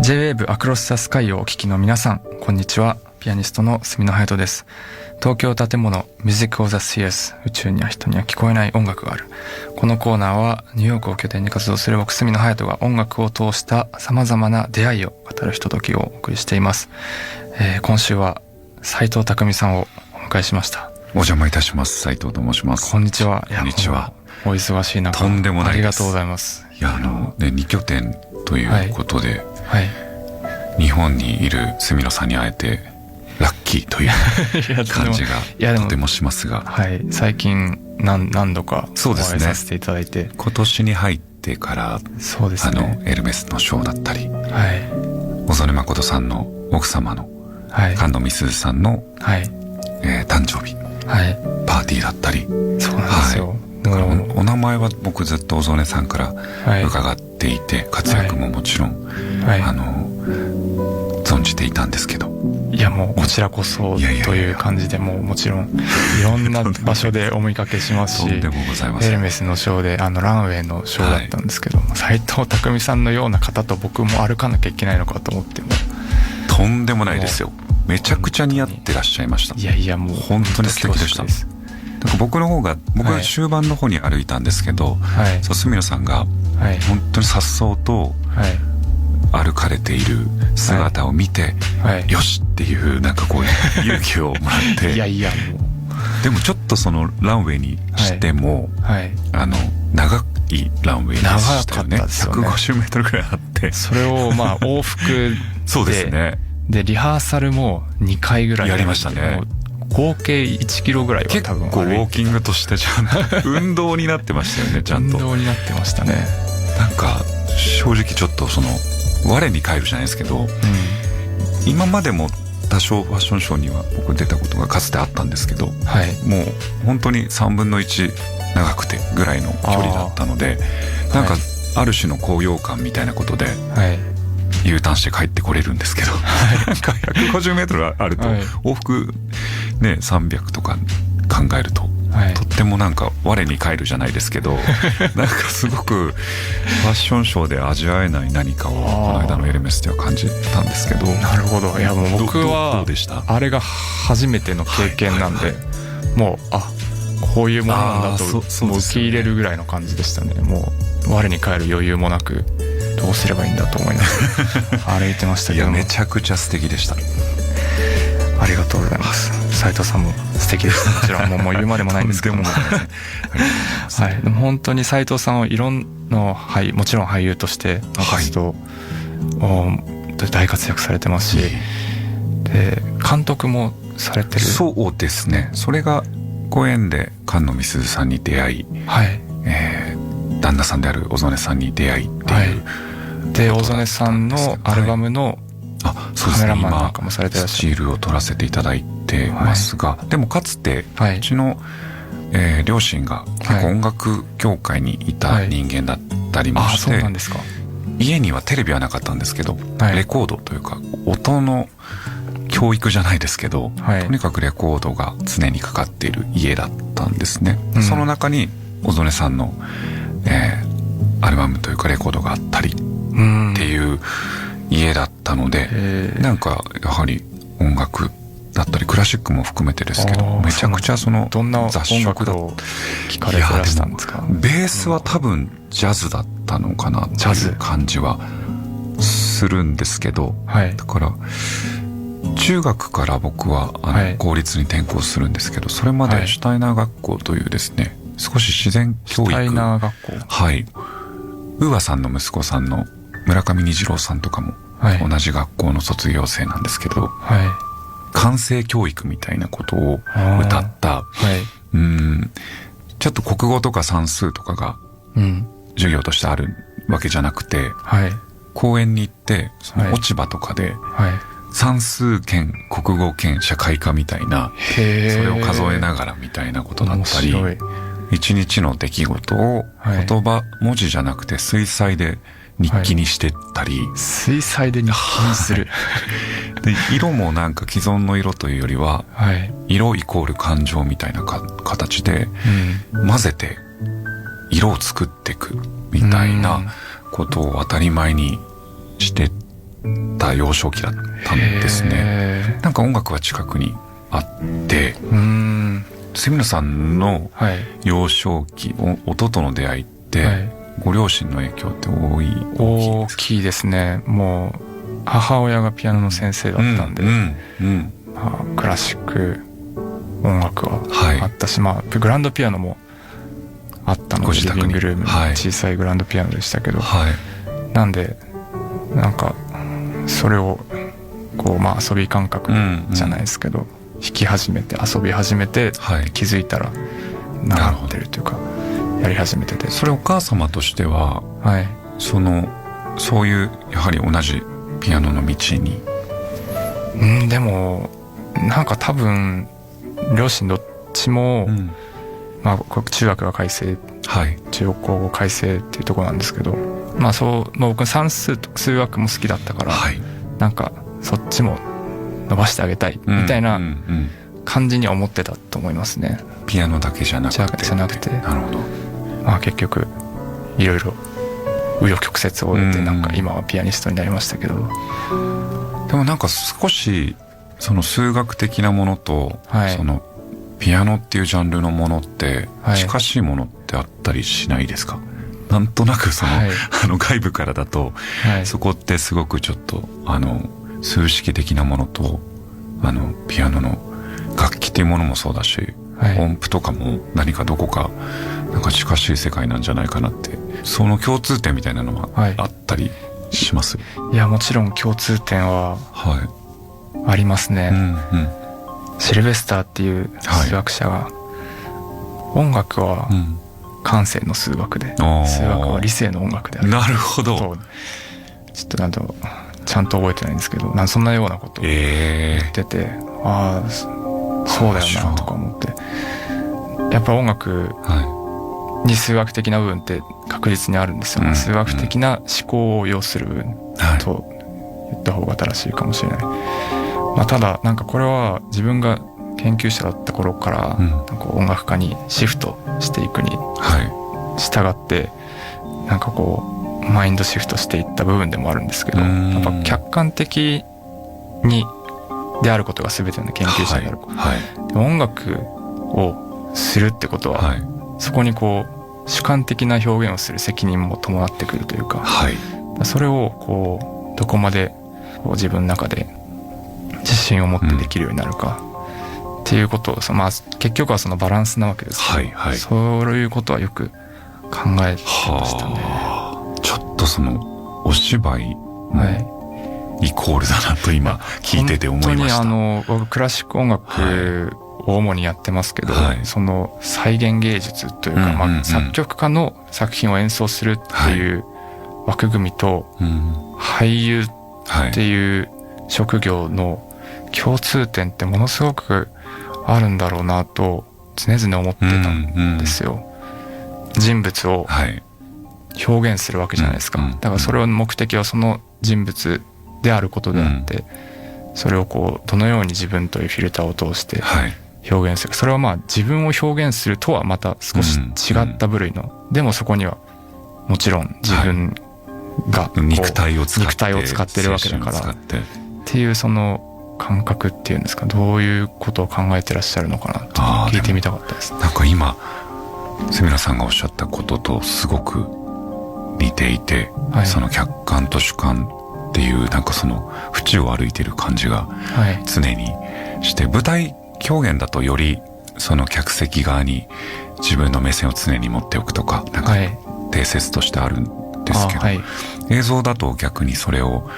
J-Wave アクロスザスカイをお聞きの皆さん、こんにちは。ピアニストの住野隼人です。東京建物 Music of the Spheres、 宇宙には人には聞こえない音楽がある。このコーナーはニューヨークを拠点に活動する僕住野隼人が音楽を通した様々な出会いを語るひとときをお送りしています。今週は斉藤匠さんをお迎えしました。お邪魔いたします。斉藤と申します。こんにちは。こんにちは。お忙しい中、とんでもないです。ありがとうございます。いや、2拠点ということで、はい、日本にいる住野さんに会えてラッキーという感じがとてもしますが、はい、最近何度かお会いさせていただいて、今年に入ってからそうですね、エルメスのショーだったり、はい、小曽根誠さんの奥様の菅野美鈴さんの、はい、誕生日、はい、パーティーだったり、そうなんですよ。はい、だからお名前は僕ずっと小曽根さんから伺っていて、はい、活躍ももちろん、はい、存じていたんですけど、いやもうこちらこそという感じで、もちろんいろんな場所でお見かけしますし、とんでもございません。エルメスのショーでランウェイのショーだったんですけど、斉藤匠さんのような方と僕も歩かなきゃいけないのかと思っても、とんでもないですよ。めちゃくちゃ似合ってらっしゃいました。いやいや、もう本当に素敵でした。僕は終盤の方に歩いたんですけど、はい、住野さんが本当に颯爽と歩かれている姿を見て、はいはい、よしっていうなんかこう勇気をもらっていやいや、もうでもちょっとそのランウェイにしても、はい、長いランウェイでしたよね。150メートルくらいあって、それを往復でそうですね。でリハーサルも2回ぐらいやりましたね。合計1キロぐらいは多分結構ウォーキングとしてちゃんと運動になってましたよね。ちゃんと運動になってましたね。なんか正直ちょっと我に返るじゃないですけど、今までも多少ファッションショーには僕出たことがかつてあったんですけど、はい、もう本当に3分の1長くてぐらいの距離だったので、なんかある種の高揚感みたいなことで、はい、U ターンして帰ってこれるんですけど、なんか150メートルあると往復ね300とか考えると、はい、とってもなんか我に返るじゃないですけど、なんかすごくファッションショーで味わえない何かをこの間のエルメスでは感じたんですけど。なるほど。いやもう僕はあれが初めての経験なんで、もうこういうものなんだともう受け入れるぐらいの感じでしたね。もう我に返る余裕もなく、どうすればいいんだと思いながら歩いてましたけど。いやめちゃくちゃ素敵でした。ありがとうございます。斉藤さんも素敵です。もちろんもう言うまでもないんですけども、はい、でも本当に斉藤さんはいろんな、もちろん俳優としての活動を大活躍されてますし、で監督もされてる。そうですね。それがご縁で菅野美鈴さんに出会い、はい、旦那さんである小曽根さんに出会いっていう、はい、で小曽根さんのアルバムの、カメラマンなんかもされてらっしゃる。スチールを撮らせていただいてますが、はい、でもかつてうちの、両親が結構音楽業界にいた人間だったりもして、そうなんですか。家にはテレビはなかったんですけど、レコードというか音の教育じゃないですけど、とにかくレコードが常にかかっている家だったんですね。その中に小曽根さんの、アルバムというかレコードがあったりっていう家だったので、なんかやはり音楽だったりクラシックも含めてですけど、めちゃくちゃどんな音楽を聴かれてらしたんですか？ベースは多分ジャズだったのかなっていう感じはするんですけど、だから中学から僕は公立に転校するんですけど、それまでシュタイナー学校というですね、少し自然教育、シュタイナー学校、はい、ウーアさんの息子さんの村上虹郎さんとかも同じ学校の卒業生なんですけど、感性教育みたいなことを歌った、ちょっと国語とか算数とかが授業としてあるわけじゃなくて、公園に行ってその落ち葉とかで算数兼国語兼社会科みたいな、それを数えながらみたいなことだったり、一日の出来事を言葉、文字じゃなくて水彩で日記にしてったり、水彩で日記にするで色もなんか既存の色というよりは、色イコール感情みたいな形で混ぜて色を作っていくみたいなことを当たり前にしてた幼少期だったんですね。なんか音楽は近くにあって、住野さんの幼少期、音との出会いって、ご両親の影響って大きいですね。もう母親がピアノの先生だったんで、まあ、クラシック音楽はあったし、まあグランドピアノもあったので、リビングルームの小さいグランドピアノでしたけど、なんでなんかそれをこう、まあ遊び感覚じゃないですけど、弾き始めて遊び始めて、気づいたら習ってるというかやり始めてて、それお母様としては、そういうやはり同じピアノの道に、でもなんか多分両親どっちも、まあ中学が改正、中学高校改正っていうところなんですけど、まあ僕算数と数学も好きだったから、なんかそっちも伸ばしてあげたいみたいな感じに思ってたと思いますね。ピアノだけじゃなくて。なるほど。まあ結局いろいろ紆余曲折を終えて、なんか今はピアニストになりましたけど、でもなんか少しその数学的なものと、そのピアノっていうジャンルのものって近しいものってあったりしないですか？なんとなく外部からだと、そこってすごくちょっと数式的なものとピアノの楽器っていうものもそうだし、音符とかも何かどこかなんか近しい世界なんじゃないかなって、その共通点みたいなのはあったりします？いや、もちろん共通点はありますね。シルベスターっていう数学者が、音楽は感性の数学で、数学は理性の音楽である。なるほど。ちょっとちゃんと覚えてないんですけど、そんなようなことを言ってて、ああそうだよなとか思って、やっぱ音楽に数学的な部分って確実にあるんですよね。数学的な思考を要する部分と言った方が正しいかもしれない。まあ、ただなんかこれは自分が研究者だった頃からなんか音楽家にシフトしていくに従ってなんかこうマインドシフトしていった部分でもあるんですけど、やっぱ客観的にであることが全ての研究者であること、でも音楽をするってことは、そこにこう主観的な表現をする責任も伴ってくるというか、それをこうどこまでこう自分の中で自信を持ってできるようになるかっていうことを、まあ、結局はそのバランスなわけですけど、そういうことはよく考えてましたね。ちょっとそのお芝居イコールだなと今聞いてて思いました。本当に僕クラシック音楽を主にやってますけど、その再現芸術というか、まあ、作曲家の作品を演奏するっていう枠組みと、俳優っていう職業の共通点ってものすごくあるんだろうなと常々思ってたんですよ。人物を表現するわけじゃないですか。だからそれを目的はその人物であることであって、それをこうどのように自分というフィルターを通して表現する、それはまあ自分を表現するとはまた少し違った部類の、でもそこにはもちろん自分が肉体を使ってるわけだからっていうその感覚っていうんですか、どういうことを考えてらっしゃるのかなと聞いてみたかったです。なんか今住田さんがおっしゃったこととすごく似ていて、その客観と主観っていうなんかその縁を歩いてる感じが常にして、舞台表現だとよりその客席側に自分の目線を常に持っておくとか、なんか定説としてあるんですけど、映像だと逆にそれを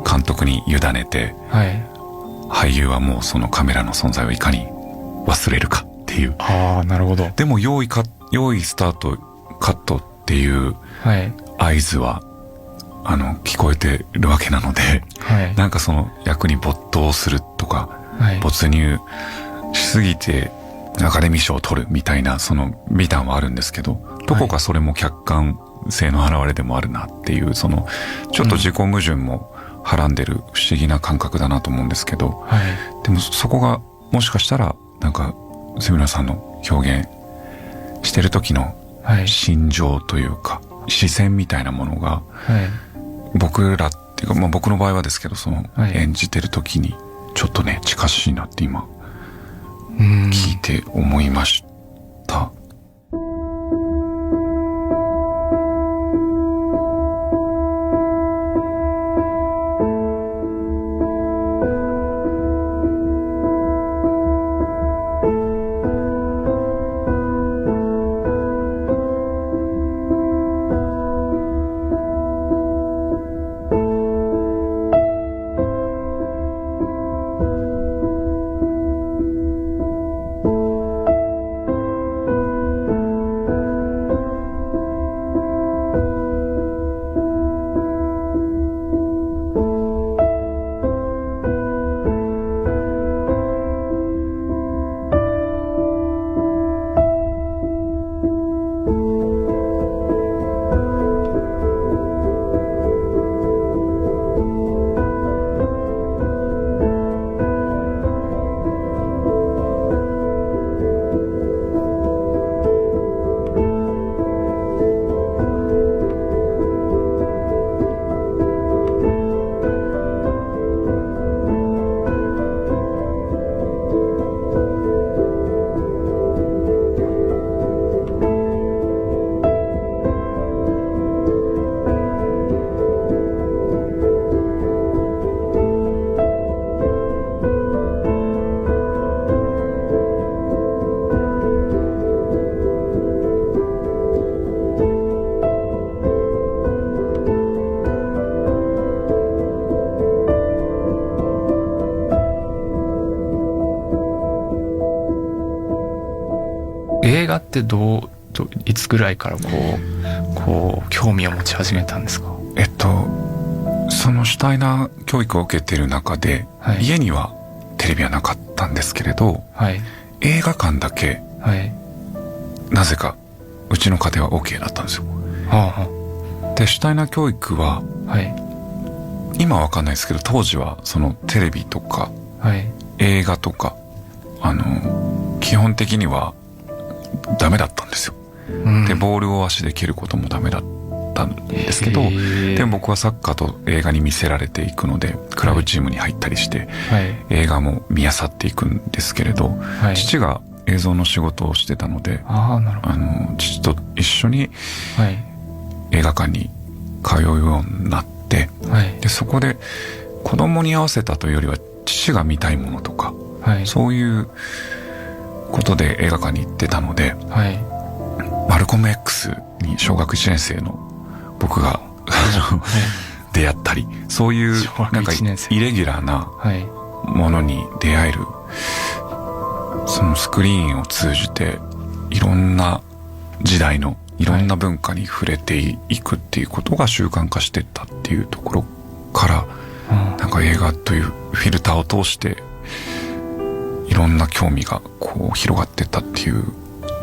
監督に委ねて、俳優はもうそのカメラの存在をいかに忘れるかっていう。なるほど。でも用意スタートカットっていう合図は聞こえてるわけなので、なんかその役に没頭するとか、没入しすぎてアカデミー賞を取るみたいなその美談はあるんですけど、どこかそれも客観性の表れでもあるなっていう、そのちょっと自己矛盾もはらんでる不思議な感覚だなと思うんですけど、でもそこがもしかしたらなんか住田さんの表現してる時の心情というか視線みたいなものが、僕らっっていうか、まあ僕の場合はですけど、その演じてる時にちょっとね近しいなって今聞いて思いました。映画っていつぐらいからこう興味を持ち始めたんですか？そのシュタイナー教育を受けている中で、はい、家にはテレビはなかったんですけれど、はい、映画館だけ、はい、なぜかうちの家庭は OK だったんですよ。はあはあ、でシュタイナー教育は、はい、今は分かんないですけど当時はそのテレビとか、はい、映画とか基本的にはダメだったんですよ。うん、でボールを足で蹴ることもダメだったんですけど、でも僕はサッカーと映画に見せられていくのでクラブチームに入ったりして、はい、映画も見漁っていくんですけれど、はい、父が映像の仕事をしてたので、父と一緒に映画館に通うようになって、はい、でそこで子供に合わせたというよりは父が見たいものとか、はい、そういうことで映画館に行ってたので、はい、マルコム X に小学1年生の僕が出会ったり、そういうなんかイレギュラーなものに出会える、そのスクリーンを通じていろんな時代のいろんな文化に触れていくっていうことが習慣化してったっていうところから、なんか映画というフィルターを通していろんな興味がこう広がってったっていう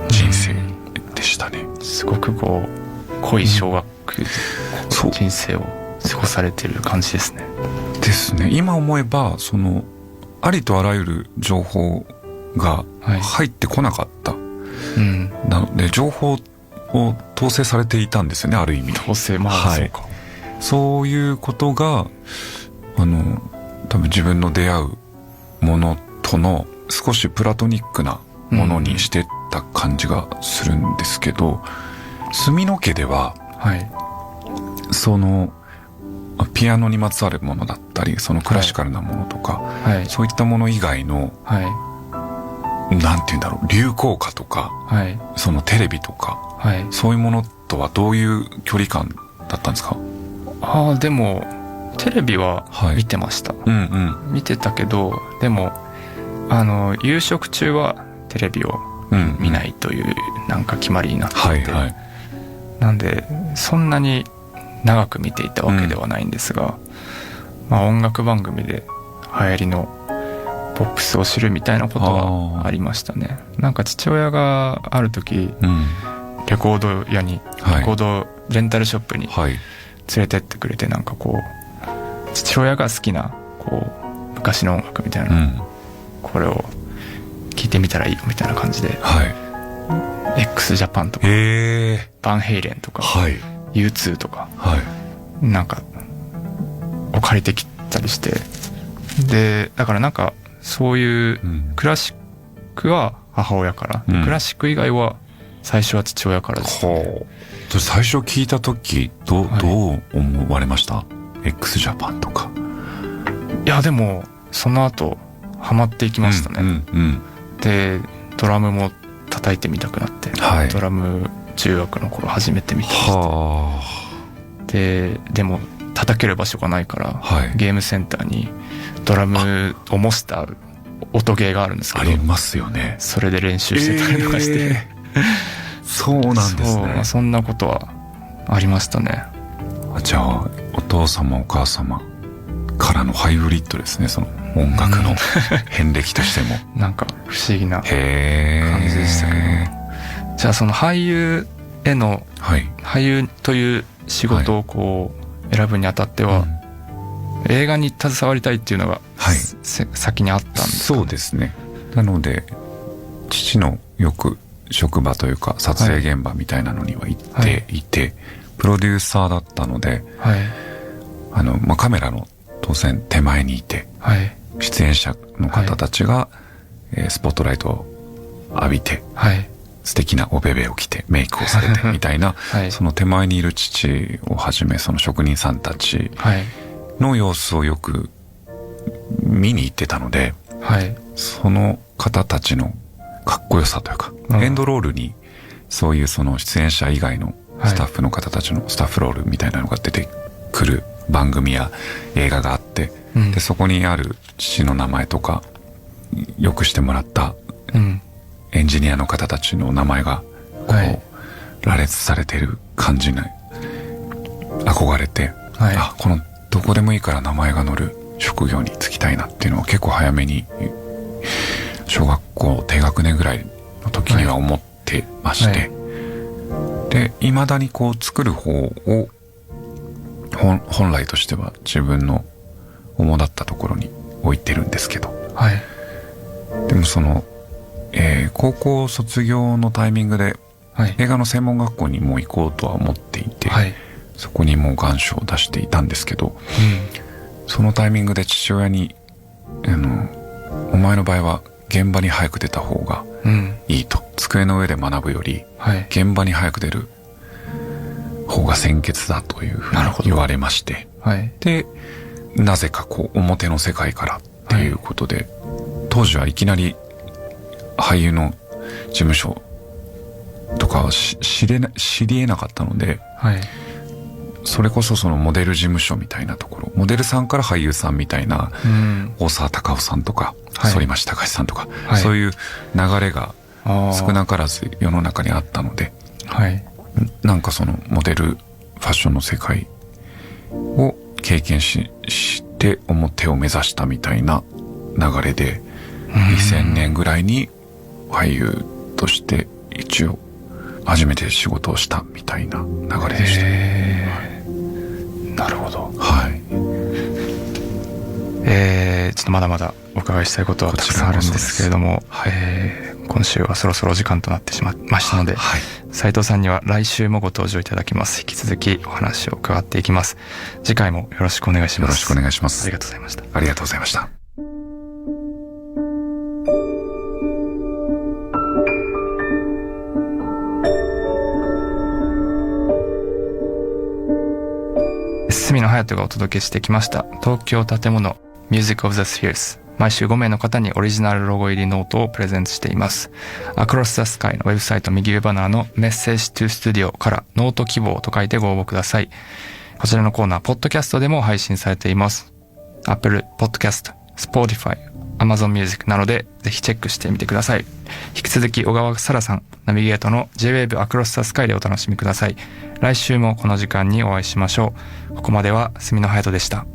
人生でしたね。すごく濃い小学人生を過ごされてる感じですね。ですね。今思えばそのありとあらゆる情報が入ってこなかった、はい、なので情報を統制されていたんですよね、ある意味。統制、まあ、はい、そうか。そういうことが多分自分の出会うものとの少しプラトニックなものにしてった感じがするんですけど、住野家では、はい、そのピアノにまつわるものだったり、そのクラシカルなものとか、はい、そういったもの以外の、はい、なんていうんだろう、流行歌とか、はい、そのテレビとか、はい、そういうものとはどういう距離感だったんですか？でもテレビは見てました、はい、うんうん、見てたけど、でも夕食中はテレビを見ないというなんか決まりになってて、はいはい、なんでそんなに長く見ていたわけではないんですが、まあ、音楽番組で流行りのポップスを知るみたいなことはありましたね。なんか父親がある時、レコード屋に、レコードレンタルショップに連れてってくれて、なんかこう父親が好きなこう昔の音楽みたいな、これを聴いてみたらいいよみたいな感じで、はい、x ジャパンとかバンヘイレンとか、はい、U2 とか、はい、なんか借りてきたりして、でだからなんかそういうクラシックは母親から、クラシック以外は最初は父親からですね。最初聞いた時どう思われました？ x ジャパンとか。いやでもその後ハマっていきましたね。でドラムも叩いてみたくなって、ドラム中学の頃初めて見てました。でも叩ける場所がないから、ゲームセンターにドラムを模した音ゲーがあるんですけど、ありますよね。それで練習してたりとかして、そうなんですね。そんなことはありましたね。じゃあお父様お母様からのハイブリッドですね、その音楽の遍歴としても。なんか不思議な感じでしたけど、じゃあその俳優への、俳優という仕事をこう選ぶにあたっては、映画に携わりたいっていうのが、先にあったんですかね。そうですね。なので父のよく職場というか撮影現場みたいなのには行っていて、プロデューサーだったので、カメラの当然手前にいて、出演者の方たちが、スポットライトを浴びて、素敵なおべべを着てメイクをされてみたいな、その手前にいる父をはじめその職人さんたちの様子をよく見に行ってたので、その方たちのかっこよさというか、エンドロールにそういうその出演者以外のスタッフの方たちのスタッフロールみたいなのが出てくる番組や映画があって、でそこにある父の名前とかよくしてもらったエンジニアの方たちの名前がこう羅列されている感じに憧れて、このどこでもいいから名前が載る職業に就きたいなっていうのを結構早めに小学校低学年ぐらいの時には思ってまして、で未だにこう作る方を本来としては自分の主だったところに置いてるんですけど、でもその、高校卒業のタイミングで映画の専門学校にもう行こうとは思っていて、そこにもう願書を出していたんですけど、そのタイミングで父親にお前の場合は現場に早く出た方がいいと、机の上で学ぶより現場に早く出る方が先決だというふうに言われまして、でなぜかこう表の世界からっていうことで、当時はいきなり俳優の事務所とかは知り得なかったので、それこそそのモデル事務所みたいなところ、モデルさんから俳優さんみたいな、大沢たかおさんとか反町隆史さんとか、そういう流れが少なからず世の中にあったので、なんかそのモデルファッションの世界を経験して表を目指したみたいな流れで、2000年ぐらいに俳優として一応初めて仕事をしたみたいな流れでした。なるほど。ちょっとまだまだお伺いしたいことはたくさんあるんですけれども、今週はそろそろお時間となってしまいましたので、斉藤さんには来週もご登場いただきます。引き続きお話を伺っていきます。次回もよろしくお願いします。よろしくお願いします。ありがとうございました。ありがとうございました。角野隼人がお届けしてきました東京建物 Music of the Spheres。毎週5名の方にオリジナルロゴ入りノートをプレゼントしています。Across the Sky のウェブサイト右上バナーのメッセージ to Studio からノート希望と書いてご応募ください。こちらのコーナー、ポッドキャストでも配信されています。Apple Podcast、Spotify、Amazon Music などでぜひチェックしてみてください。引き続き小川沙羅さん、ナビゲートの J-Wave Across the Sky でお楽しみください。来週もこの時間にお会いしましょう。ここまでは角野隼人でした。